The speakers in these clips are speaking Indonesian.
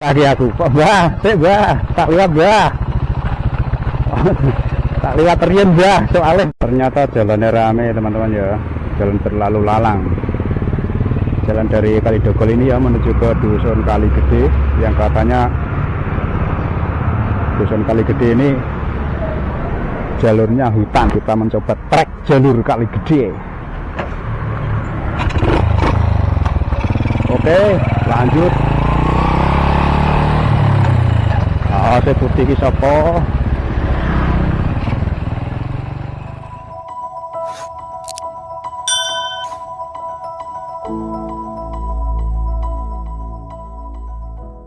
Lagi aku, kok mbah, sik mbah, tak lihat mbah. Tak lihat terian mbah, soalnya ternyata jalannya rame teman-teman ya. Jalan berlalu lalang. Jalan dari Kalidogol ini ya menuju ke Dusun Kaligede, yang katanya Dusun Kaligede ini jalurnya hutan. Kita mencoba trek jalur Kaligede. Oke, lanjut. Saya putih ki sapa?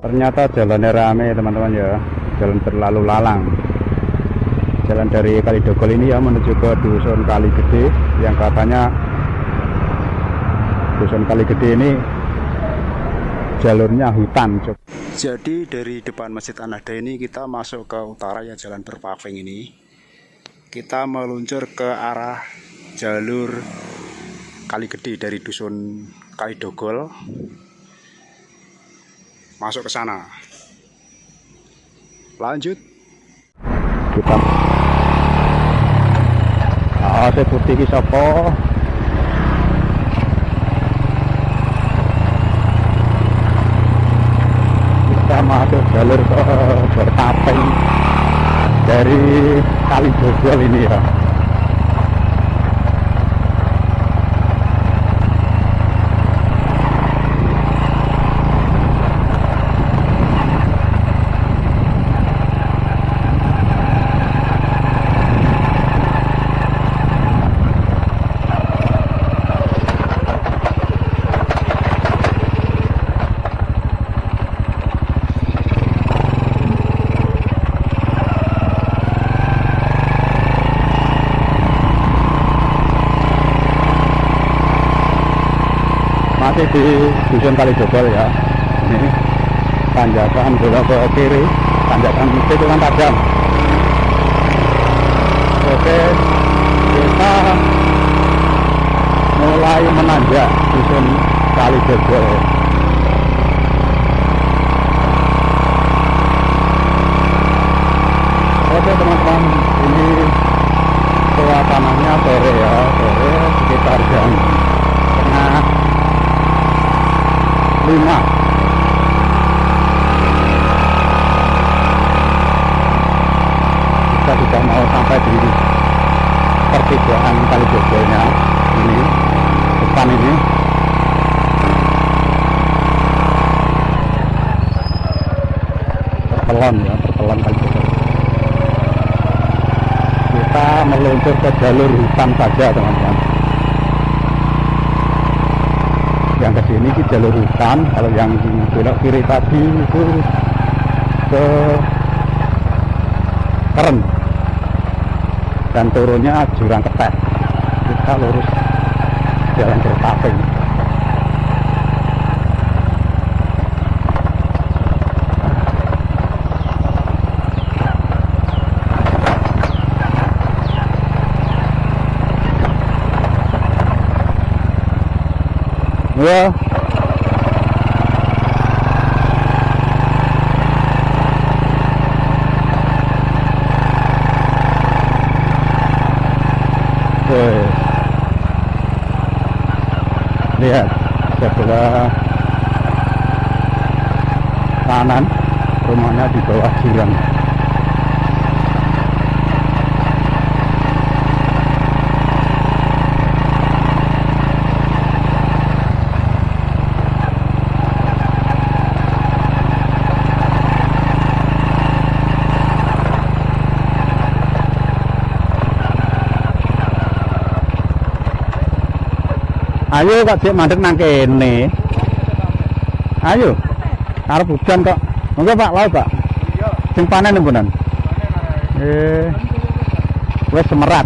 Ternyata jalannya rame teman-teman ya. Jalan berlalu lalang. Jalan dari Kalidogol ini ya menuju ke Dusun Kaligede, yang katanya Dusun Kaligede ini jalurnya hutan. Jadi dari depan Masjid An-Nahda ini kita masuk ke utara ya, jalan berpaving ini. Kita meluncur ke arah jalur Kaligede dari Dusun Kalidogol. Masuk ke sana. Lanjut. Kita saya putih ki sapa? Masuk jalur ke berpaving dari Kalidogol ini ya. Masih di Dusun Kalidogol ya. Ini tanjakan belok ke kiri, tanjakan itu kan tajam. Oke, kita mulai menanjak Dusun Kalidogol. Oke teman-teman, ini suasananya sore ya, sore sekitar jam setengah 5. Kita sudah mau sampai di pertigaan Kalidogolnya ini, depan ini. Pertelon ya, pertelon Kalidogol. Kita meluncur ke jalur hutan saja teman-teman. Yang ke sini ke jalur hutan, kalau yang belok kiri tadi itu ke Keren dan turunnya jurang Ketek. Kita lurus jalan berpaving. Ya. Lihat sebelah kanan rumahnya di bawah jurang. Ayo kok cek mandek nang kene. Ayo. Arep hujan kok. Monggo Pak, laut Pak. Sing panen mboten. Wes semerat.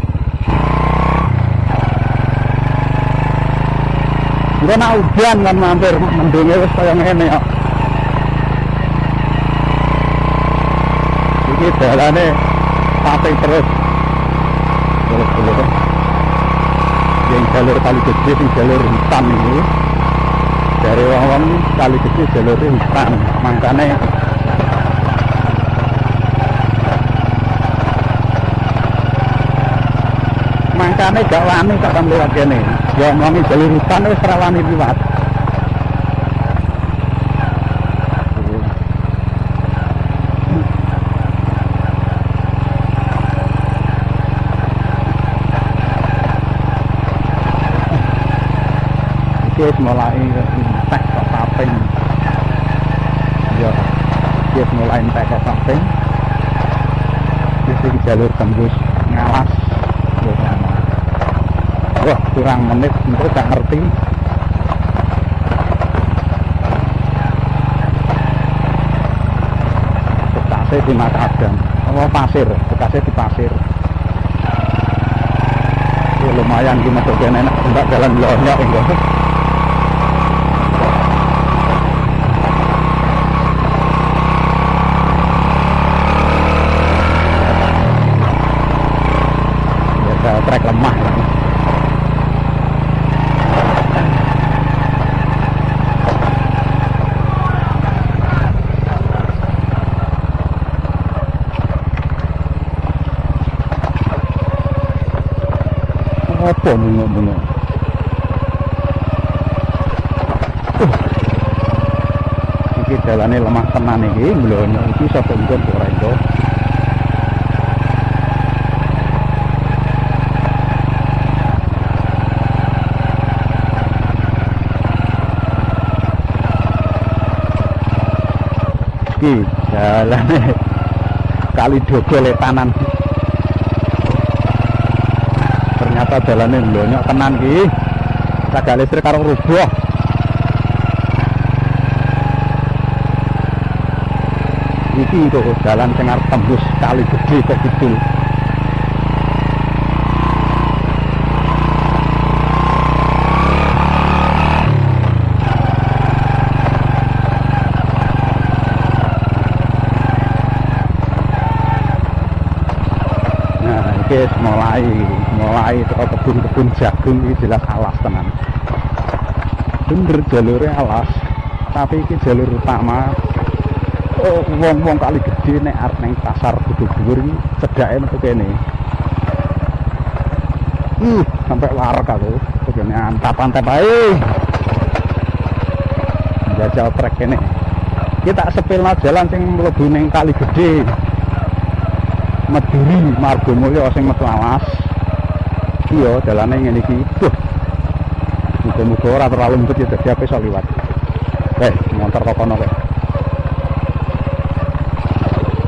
Engko nak udan kan mampir mendunge wis kaya ngene kok. Iki dalane paving terus. Yang jalur Kaligede, yang jalur hutan ini dari wong-wong kali gede jalure hutan, mangkane gak wani tak kan lewat kene. Ya ngomongi jalur hutan wis ora wani liwat. Wis mulai entek kok samping. Ya, wis mulai entek kok samping. Iki jalur tembus ngalas. Wah, kurang menit untuk gak ngerti. Bekasnya di Makadam. Oh, pasir, bekasnya di pasir. Ya, lumayan gimana tuh enak enggak jalan lonyok enggak. Trek lemah ya. Apa bengok-bengok? Iki jalane lemah tenan iki, mlonyo iki sapa nggon ora iso. Iki jalane kali Dogo Letanan. Ternyata jalane mlonyok tenan iki. Sagale listrik karo rubuh. Iki kok jalan sing arep tembus kali gede ke kidul. Guys, mulai teko kebun-kebun jagung iki jelas alas tenan. Bener jalure alas, tapi iki jalur utama. Oh, wong-wong kali gede nek arep nang pasar Bogor iki cedake metu kene. Sampai warak aku. Kene antap-antap ae. Jajal trek kene. Kita sepilna jalan sing mlebu ning kali gede. Meduri Margomulyo sing metu alas. Iya, dalane ngene iki. Muga-muga ora terlalu lembut ya dadi ape iso liwat. Montor kok kono kok.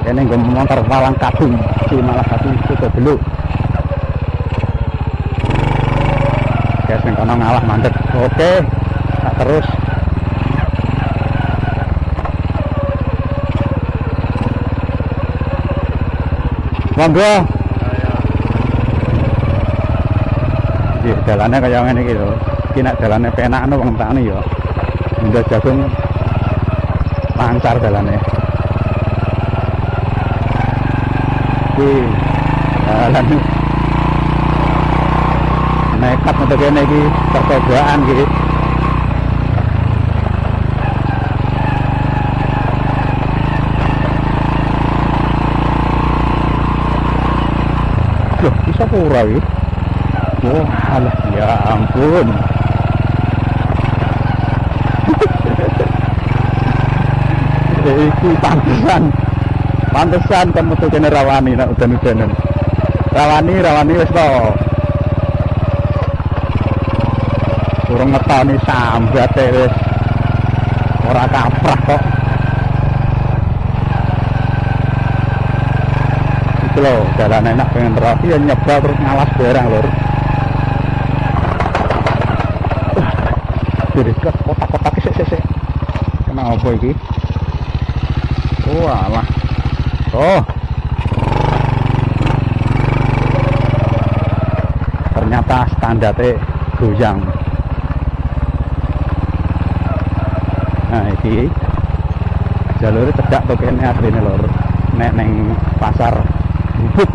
Kene nggo montor Walang Kadung, iki malah kadung kudu beluk. Guys, sing kono ngalah mandek. Oke, tak terus. Monggo. Iki dalane kaya ngene iki lho. Iki nek dalane penakno wong tani ya. Ndak jagung lancar dalane. Iki dalan nekat metu kene iki percobaan iki. Loh, bisa pura ya? Oh, alah, ya ampun. Iki pantesan kamu tuh kene rawani nak udan-udanan. Rawani wis to. Urung ngetoni sambate wis. Ora kaprah kok. Loh, jalan enak pengen rapi ya nyebar terus ngalas barang lur. Jadi ke kotak-kotak sik. Kenapa iki? Oh alah. Oh. Ternyata standarte goyang. Nah, iki jalur cedak to kene asline lur. Nek neng pasar Bubuk,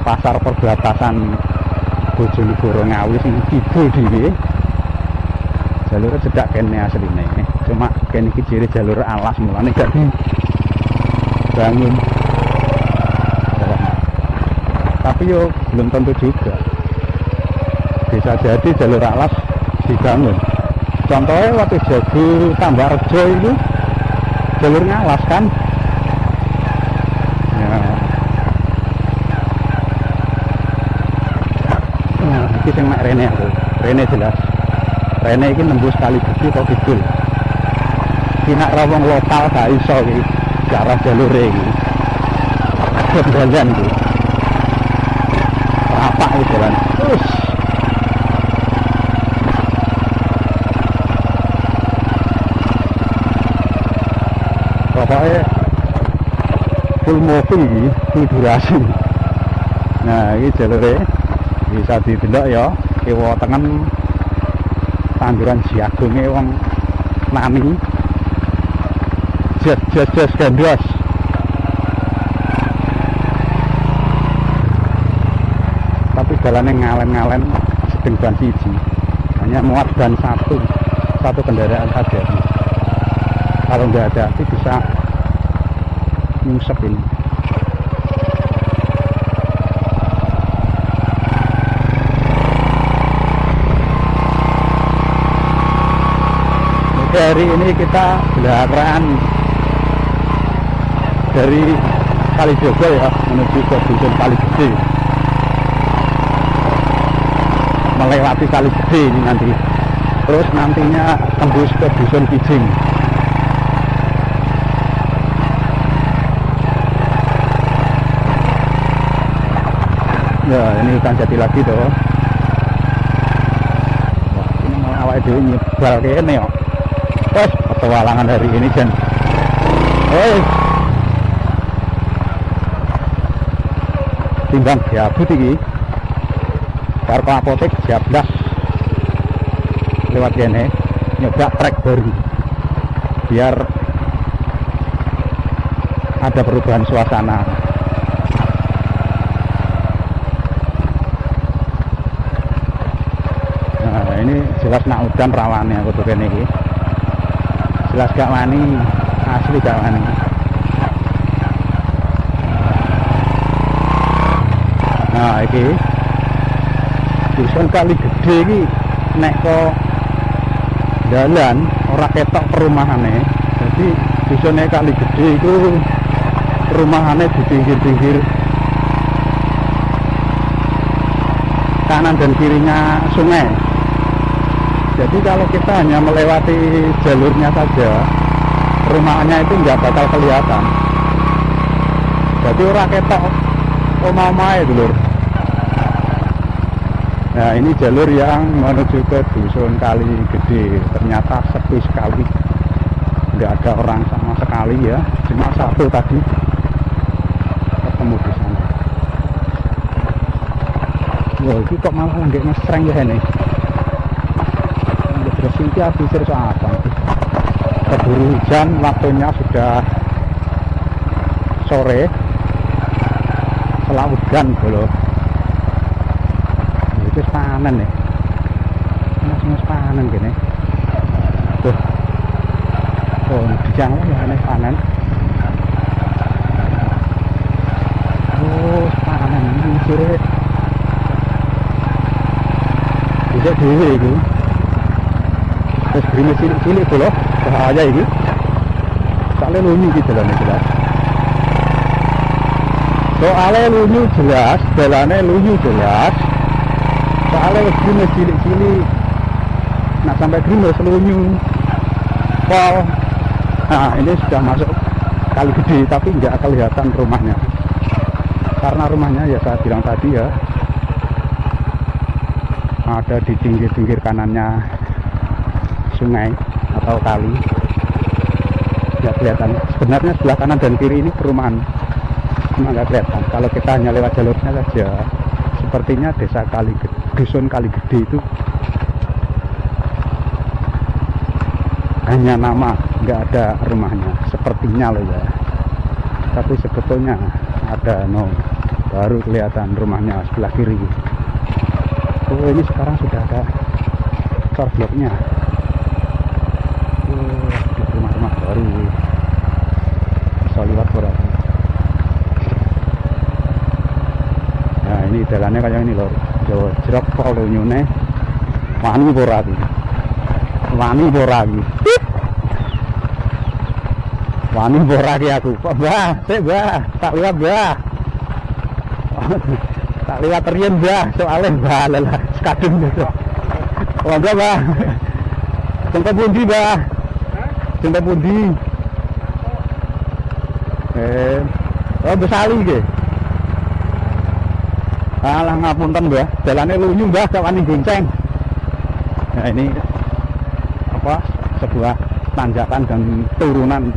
pasar perbatasan Bojonegoro Ngawi sing kidul dhewe. Jalur cedak kene asline. Cuma kene iki jere jalur alas mulane gak dibangun. Tapi yo belum tentu juga. Bisa jadi jalur alas dibangun. Contohnya waktu Jago Tambakrejo itu jalurnya alas kan. Ya. Nah, ini yang mek rene aku. Rene jelas. Rene ini nembus kali gede kok kidul. Kina rawong lokal gak iso iki arah jalur iki. Jalan iki. Apa iki jalan? Pokoknya full mobil ini, full durasi. Nah ini jalurnya bisa didelok ya, kiwa tengen tanduran jagungnya wong nani jas gandos. Tapi jalannya ngalen-ngalen sedang ban siji, hanya muat ban satu kendaraan saja. Kalau nggak ada hati bisa nyungsep ini. Oke, hari ini kita belaran dari Kalijogo ya menuju ke dusun Kaligede, melewati Kaligede ini nanti, terus nantinya tembus ke dusun Kijing. Ya ini hutan jati lagi tuh. Wah, ini malah awal dewi nyebal kayaknya ya. Terus petualangan hari ini Jan. Timbang diabut iki. Karo apotek jablas lewat kene nyoba trek baru biar ada perubahan suasana. Ini jelas nak udan rawane aku tuh kene iki. Jelas gak wani, asli gak wani. Nah iki dusun Kaligede iki nek kok dalan ora ketok perumahane. Jadi dusunnya Kaligede itu perumahane di pinggir-pinggir kanan dan kirinya sungai. Jadi kalau kita hanya melewati jalurnya saja, perumahannya itu nggak bakal kelihatan. Jadi ora ketok omah-omahe dulur. Nah ini jalur yang menuju ke dusun Kaligede. Ternyata sepi sekali, nggak ada orang sama sekali ya. Cuma satu tadi ketemu di sana. Wah ini kok malah nggak ngestreng ya ini. Bersih habis apa? Keburu hujan, waktunya sudah sore. Setelah hujan dulu. Itu panen nih. Mas panen gini. Tuh. Tuh di jangan ya aneh panen. Oh panen ini sore. Bisa dulu itu. Terus gerimis cilik-cilik itu loh, bahaya ini. Soalnya lunyu gitu loh jelas. Soalnya lunyu jelas, jalannya lunyu jelas. Soalnya gerimis cilik-cilik. Nah sampai gerimis lunyu. Pol. Nah ini sudah masuk Kaligede tapi nggak kelihatan rumahnya. Karena rumahnya ya saya bilang tadi ya, ada di pinggir-pinggir kanannya sungai atau kali, nggak kelihatan. Sebenarnya sebelah kanan dan kiri ini perumahan, cuma nggak kelihatan. Kalau kita hanya lewat jalurnya saja, sepertinya desa Kaligede, dusun Kaligede itu hanya nama, nggak ada rumahnya. Sepertinya loh ya. Tapi sebetulnya ada, no, baru kelihatan rumahnya sebelah kiri. Oh, ini sekarang sudah ada car blocknya. Oh, di rumah-rumah baru bisa lewat berarti. Nah, ini jalannya kayak ini loh, Jawa Jerok kalau nyune wani boragi, wani boragi, wani boragi aku. Bah, tak lihat bah. Tak lihat terian bah, soalnya bah lelah sekadung gitu. Oh enggak bah, contoh pundi bah, contoh pundi. Oh besali ke. Alah ngapunten bah, jalannya lunyu bah, wani gonceng. Nah ini apa? Sebuah tanjakan dan turunan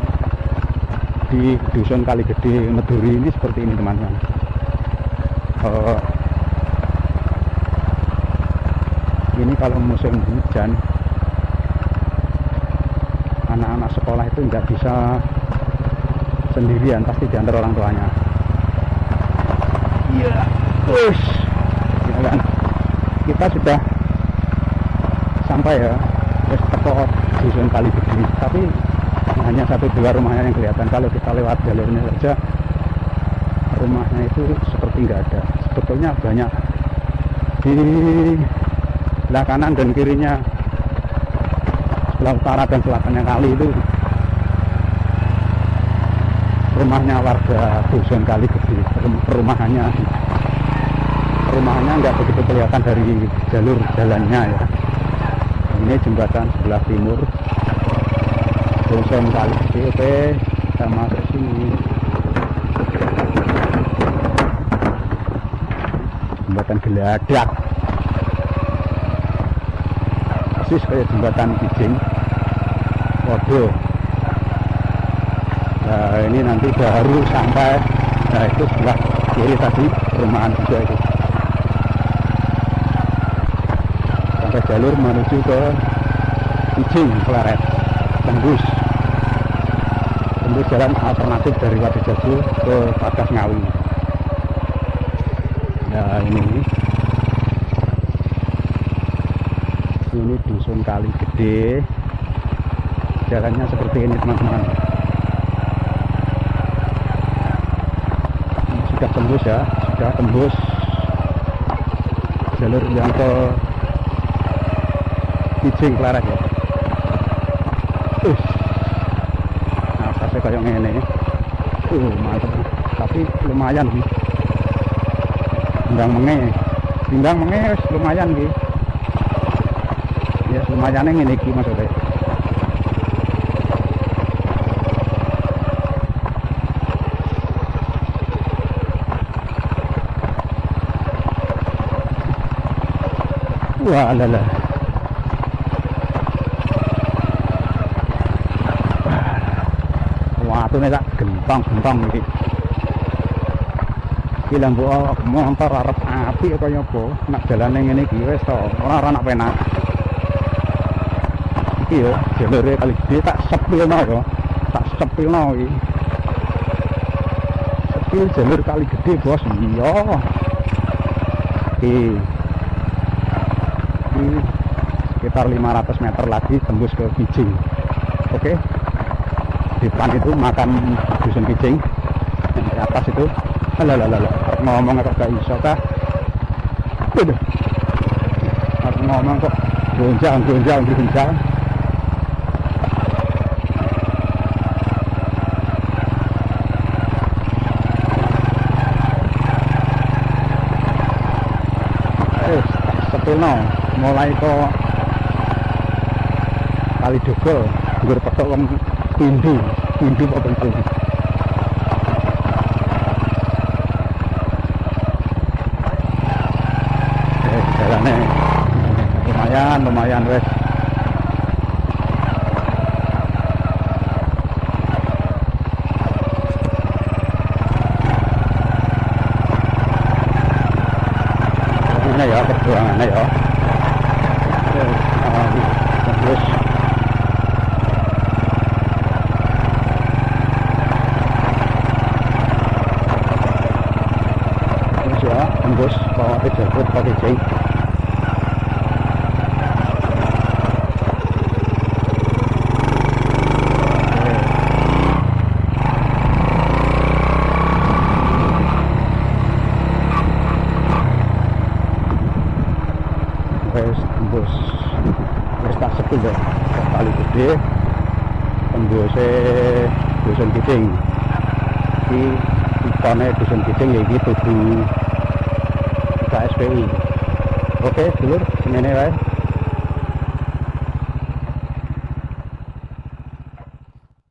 di dusun Kaligede Meduri ini seperti ini teman-teman. Ini kalau musim hujan, anak-anak sekolah itu nggak bisa sendirian, pasti diantar orang tuanya. Iya, push. Kita sudah sampai ya, wis teko dusun Kaligede, tapi hanya 1-2 rumahnya yang kelihatan. Kalau kita lewat jalurnya saja, rumahnya itu seperti nggak ada. Sebetulnya banyak di sebelah kanan dan kirinya, sebelah utara dan selatannya kali itu rumahnya warga dusun Kaligede. Perumahannya nggak begitu kelihatan dari jalur jalannya ya. Ini jembatan sebelah timur dusun Kaligede. Oke, kita masuk sini. Jembatan Geladak, persis kayak jembatan Kijing. Waduh. Nah ini nanti baru sampai, nah itu sebelah kiri tadi perumahan juga itu. Sampai jalur menuju ke Kijing, Pleret, tembus jalan alternatif dari Wadijaju ke Bagas Ngawi. Nah ini dusun Kaligede, jalannya seperti ini teman-teman. Sudah tembus ya, sudah tembus jalur yang ke Kijing Pleret ya. Nah saya kayak ngene, mantap, tapi lumayan nih. Timbang menge lumayan nggih. Ya lumayan ngene iki maksudnya. Wah lala. Wah tuh nek gentong iki. Bilang bahwa motor arep api kaya apa nak jalane ngene iki wis to ora nak penak iki yo jalure Kaligede tak sepilno yo iki sepil jalur Kaligede bos. Iya iki sekitar 500 meter lagi tembus ke Kijing. Oke, di depan itu makam dusun Kijing, di atas itu ngomong kok gak iso kah? Aduh. Aku ngomong kok gonjang. Sepilno mulai kok Kalidogo nggur petok wong pindu apa pentol. Lumayan wes. Ini ya perjuangannya ya. Terus ya tembus bawa ke jalur pakai jahit. wis tembus wis tak sepul deh kali gede tembusnya Dusun Kiding. Iki ikone Dusun Kiding ya iki tugu KSPI. Oke dulur semene wae.